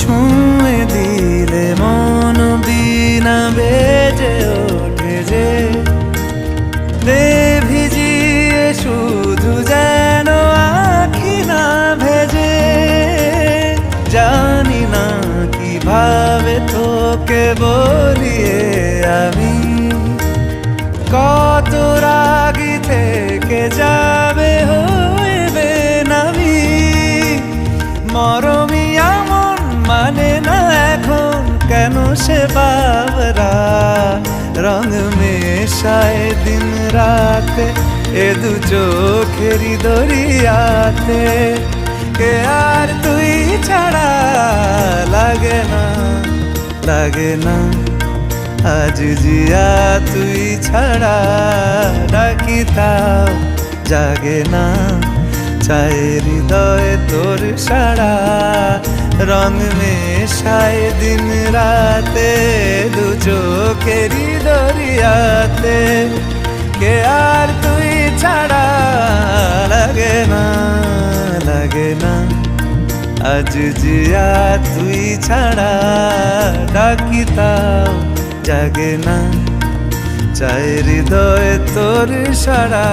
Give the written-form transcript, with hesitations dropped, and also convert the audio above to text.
ছুঁয়ে দিলে মন বিনা বেজে ওঠে যে দে ভিজিয়ে শুধু যেন আখি না ভেজে। জানি না কিভাবে তোকে বলিয়ে আমি কত রাগি থেকে যাবে হইবে নামি। মরমি এমন মানে না এখন কেন সে বাবরা রং মেশায় দিন রাতে এ দু চোখেরই দরিয়াতে। কে আর তুই ছাড়া লাগে না লাগে না আজ জিয়া তুই ছাড়া ডাকি তাও জাগে না। চায় হৃদয় তোর সারা রং মেশায় দিন রাতে দু চোখেরই দরিয়াতে। কে আর তুই ছাড়া লাগে না লাগে না আজ জিয়া তুই ছাড়া ডাকি তাও জাগে না। চায় হৃদয় তোর সারা